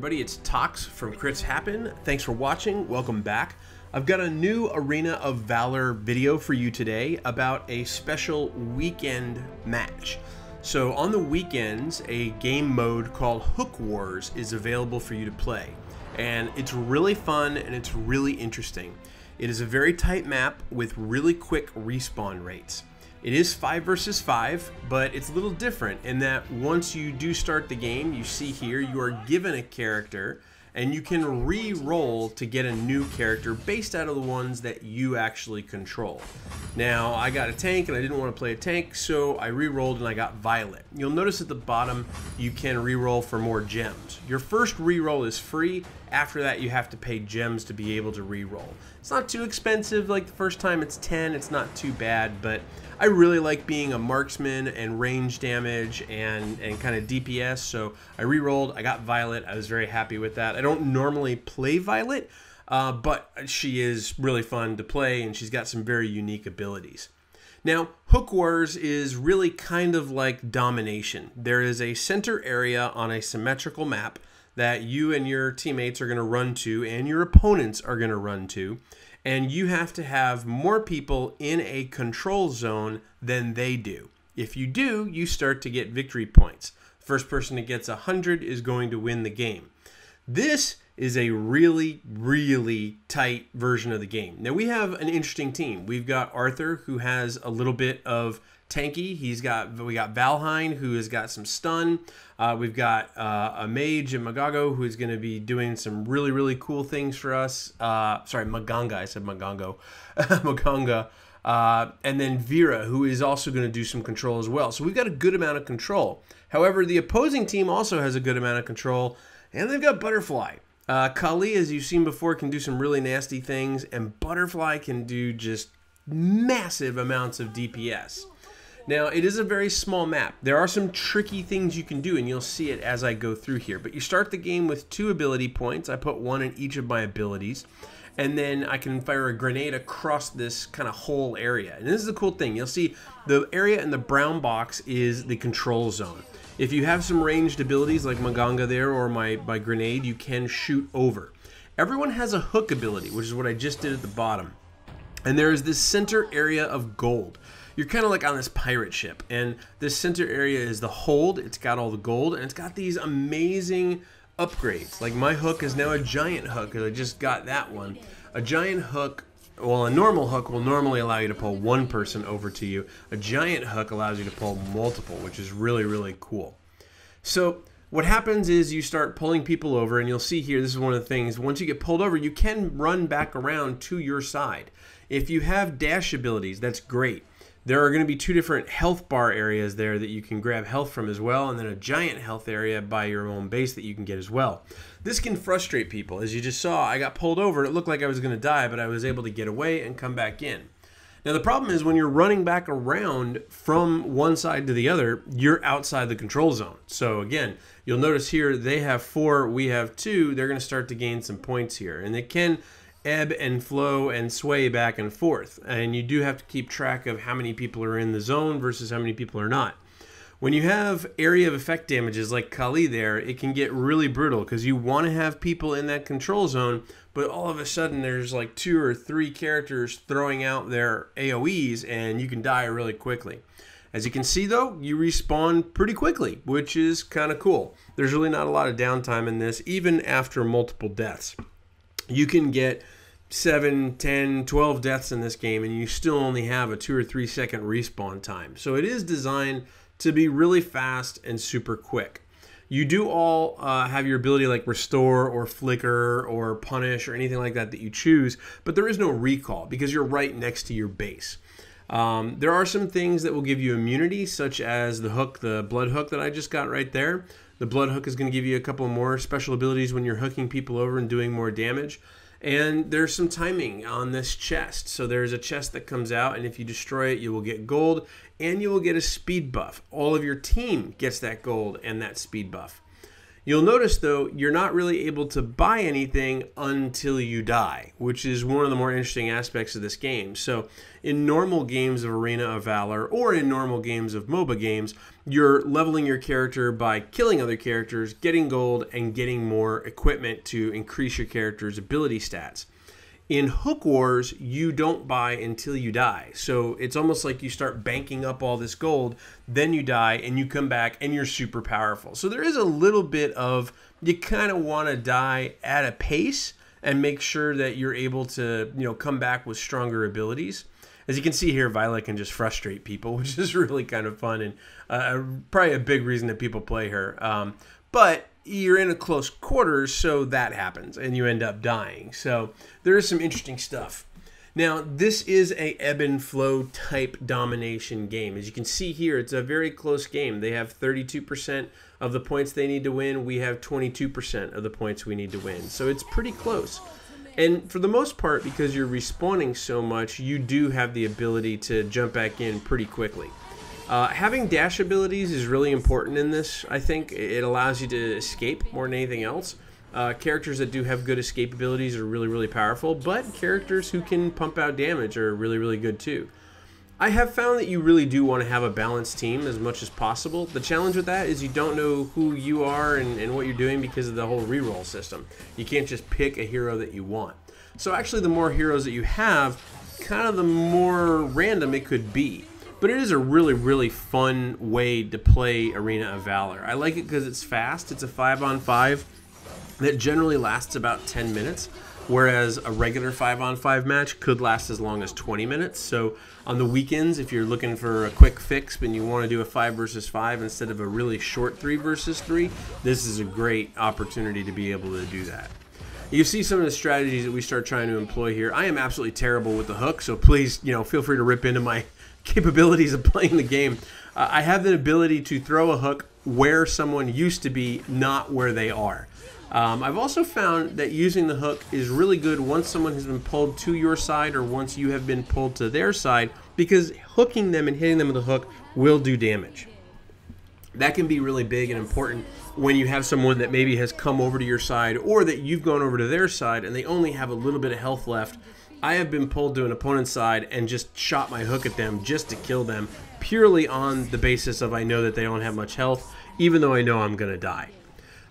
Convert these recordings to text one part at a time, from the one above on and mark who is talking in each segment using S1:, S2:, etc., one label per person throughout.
S1: everybody, it's Tox from Crits Happen. Thanks for watching, welcome back. I've got a new Arena of Valor video for you today about a special weekend match. So on the weekends, a game mode called Hook Wars is available for you to play. And it's really fun and it's really interesting. It is a very tight map with really quick respawn rates. It is 5 versus 5, but it's a little different in that once you do start the game, you see here, you are given a character and you can re-roll to get a new character based out of the ones that you actually control. Now, I got a tank and I didn't want to play a tank, so I re-rolled and I got Violet. You'll notice at the bottom, you can re-roll for more gems. Your first re-roll is free. After that, you have to pay gems to be able to re-roll. It's not too expensive. Like the first time it's 10, it's not too bad, but I really like being a marksman and range damage and kind of DPS, so I re-rolled, I got Violet, I was very happy with that. I don't normally play Violet, but she is really fun to play and she's got some very unique abilities. Now, Hook Wars is really kind of like domination. There is a center area on a symmetrical map that you and your teammates are going to run to and your opponents are going to run to. And you have to have more people in a control zone than they do. If you do, you start to get victory points. First person that gets 100 is going to win the game. This is a really, really tight version of the game. Now we have an interesting team. We've got Arthur, who has a little bit of tanky. We got Valheim, who has got some stun. We've got a mage and Magago, who is going to be doing some really, really cool things for us. Sorry, Maganga. I said Magango. Maganga. And then Vera, who is also going to do some control as well. So we've got a good amount of control. However, the opposing team also has a good amount of control, and they've got Butterfly. Kali, as you've seen before, can do some really nasty things, and Butterfly can do just massive amounts of DPS. Now, it is a very small map. There are some tricky things you can do, and you'll see it as I go through here. But you start the game with 2 ability points. I put 1 in each of my abilities. And then I can fire a grenade across this kind of whole area. And this is the cool thing. You'll see the area in the brown box is the control zone. If you have some ranged abilities like Maganga there or my grenade, you can shoot over. Everyone has a hook ability, which is what I just did at the bottom. And there is this center area of gold. You're kind of like on this pirate ship, and this center area is the hold. It's got all the gold, and it's got these amazing upgrades. Like my hook is now a giant hook, because I just got that one. A giant hook, well, a normal hook will normally allow you to pull 1 person over to you. A giant hook allows you to pull multiple, which is really, really cool. So what happens is you start pulling people over, and you'll see here, this is one of the things, once you get pulled over, you can run back around to your side. If you have dash abilities, that's great. There are going to be 2 different health bar areas there that you can grab health from as well, and then a giant health area by your own base that you can get as well. This can frustrate people. As you just saw, I got pulled over. It looked like I was going to die, but I was able to get away and come back in. Now the problem is when you're running back around from one side to the other, you're outside the control zone. So again, you'll notice here they have 4, we have 2. They're going to start to gain some points here, and they can ebb and flow and sway back and forth, and you do have to keep track of how many people are in the zone versus how many people are not. When you have area of effect damages like Kali there, it can get really brutal because you want to have people in that control zone, but all of a sudden there's like 2 or 3 characters throwing out their AoEs and you can die really quickly. As you can see though, you respawn pretty quickly, which is kind of cool. There's really not a lot of downtime in this, even after multiple deaths. You can get 7, 10, 12 deaths in this game and you still only have a 2 or 3 second respawn time. So it is designed to be really fast and super quick. You do all have your ability like restore or flicker or punish or anything like that that you choose, but there is no recall because you're right next to your base. There are some things that will give you immunity, such as the hook, the blood hook that I just got right there. The blood hook is going to give you a couple more special abilities when you're hooking people over and doing more damage. And there's some timing on this chest. So there's a chest that comes out, and if you destroy it, you will get gold, and you will get a speed buff. All of your team gets that gold and that speed buff. You'll notice, though, you're not really able to buy anything until you die, which is one of the more interesting aspects of this game. So in normal games of Arena of Valor, or in normal games of MOBA games, you're leveling your character by killing other characters, getting gold, and getting more equipment to increase your character's ability stats. In Hook Wars, you don't buy until you die. So it's almost like you start banking up all this gold, then you die, and you come back, and you're super powerful. So there is a little bit of, you kind of want to die at a pace and make sure that you're able to, come back with stronger abilities. As you can see here, Violet can just frustrate people, which is really kind of fun, and probably a big reason that people play her. But you're in a close quarters, so that happens, and you end up dying. So there is some interesting stuff. Now, this is a ebb and flow type domination game. As you can see here, it's a very close game. They have 32% of the points they need to win. We have 22% of the points we need to win. So it's pretty close. And for the most part, because you're respawning so much, you do have the ability to jump back in pretty quickly. Having dash abilities is really important in this. I think it allows you to escape more than anything else. Characters that do have good escape abilities are really, really powerful, but characters who can pump out damage are really, really good too. I have found that you really do want to have a balanced team as much as possible. The challenge with that is you don't know who you are and what you're doing because of the whole reroll system. You can't just pick a hero that you want. So actually, the more heroes that you have, kind of the more random it could be. But it is a really, really fun way to play Arena of Valor. I like it because it's fast. It's a 5-on-5 that generally lasts about 10 minutes, whereas a regular 5-on-5 match could last as long as 20 minutes. So on the weekends, if you're looking for a quick fix and you want to do a 5 versus 5 instead of a really short 3 versus 3, this is a great opportunity to be able to do that. You see some of the strategies that we start trying to employ here. I am absolutely terrible with the hook, so please, feel free to rip into my capabilities of playing the game. I have the ability to throw a hook where someone used to be, not where they are. I've also found that using the hook is really good once someone has been pulled to your side or once you have been pulled to their side, because hooking them and hitting them with the hook will do damage. That can be really big and important when you have someone that maybe has come over to your side or that you've gone over to their side and they only have a little bit of health left. I have been pulled to an opponent's side and just shot my hook at them just to kill them, purely on the basis of I know that they don't have much health, even though I know I'm going to die.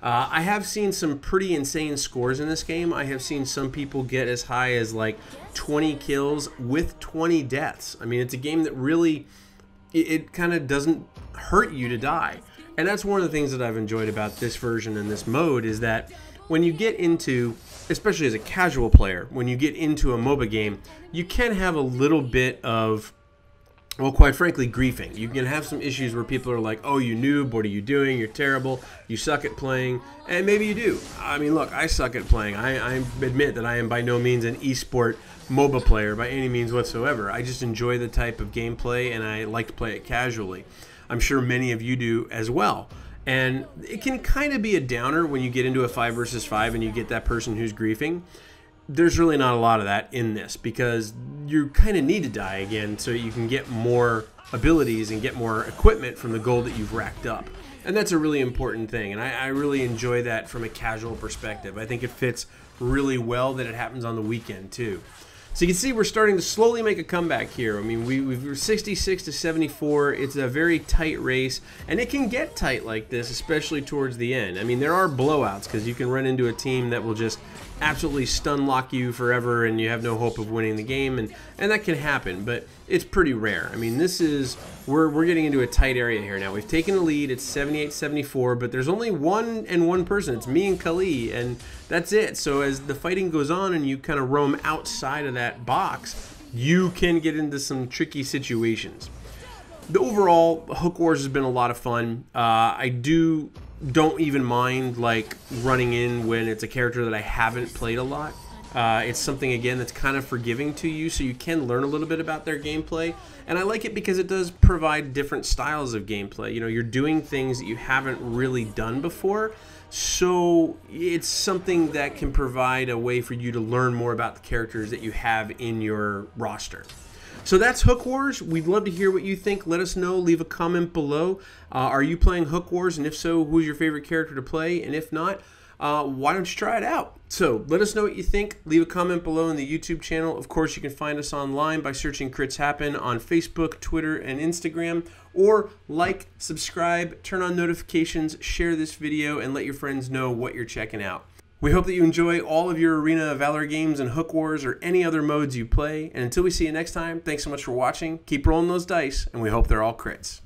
S1: I have seen some pretty insane scores in this game. I have seen some people get as high as like 20 kills with 20 deaths. I mean, it's a game that really, it kind of doesn't hurt you to die. And that's one of the things that I've enjoyed about this version and this mode is that when you get into, especially as a casual player, when you get into a MOBA game, you can have a little bit of, well, quite frankly, griefing. You can have some issues where people are like, oh, you noob, what are you doing? You're terrible. You suck at playing. And maybe you do. I mean, look, I suck at playing. I admit that I am by no means an esport MOBA player by any means whatsoever. I just enjoy the type of gameplay, and I like to play it casually. I'm sure many of you do as well. And it can kind of be a downer when you get into a 5 versus 5 and you get that person who's griefing. There's really not a lot of that in this because you kind of need to die again so you can get more abilities and get more equipment from the gold that you've racked up. And that's a really important thing, and I really enjoy that from a casual perspective. I think it fits really well that it happens on the weekend too. So you can see we're starting to slowly make a comeback here. I mean, we're 66 to 74. It's a very tight race, and it can get tight like this, especially towards the end. I mean, there are blowouts because you can run into a team that will just absolutely stun lock you forever, and you have no hope of winning the game, and that can happen, but it's pretty rare. I mean, this is, we're getting into a tight area here now. We've taken the lead. It's 78-74, but there's only one person. It's me and Kali, and that's it. So as the fighting goes on and you kind of roam outside of that box, you can get into some tricky situations. The overall, Hook Wars has been a lot of fun. I don't even mind like running in when it's a character that I haven't played a lot. It's something, again, that's kind of forgiving to you, so you can learn a little bit about their gameplay. And I like it because it does provide different styles of gameplay. You know, you're doing things that you haven't really done before, so it's something that can provide a way for you to learn more about the characters that you have in your roster. So that's Hook Wars. We'd love to hear what you think. Let us know. Leave a comment below. Are you playing Hook Wars? And if so, who's your favorite character to play? And if not, why don't you try it out? So let us know what you think. Leave a comment below in the YouTube channel. Of course, you can find us online by searching Crits Happen on Facebook, Twitter, and Instagram. Or like, subscribe, turn on notifications, share this video, and let your friends know what you're checking out. We hope that you enjoy all of your Arena of Valor games and Hook Wars or any other modes you play. And until we see you next time, thanks so much for watching. Keep rolling those dice, and we hope they're all crits.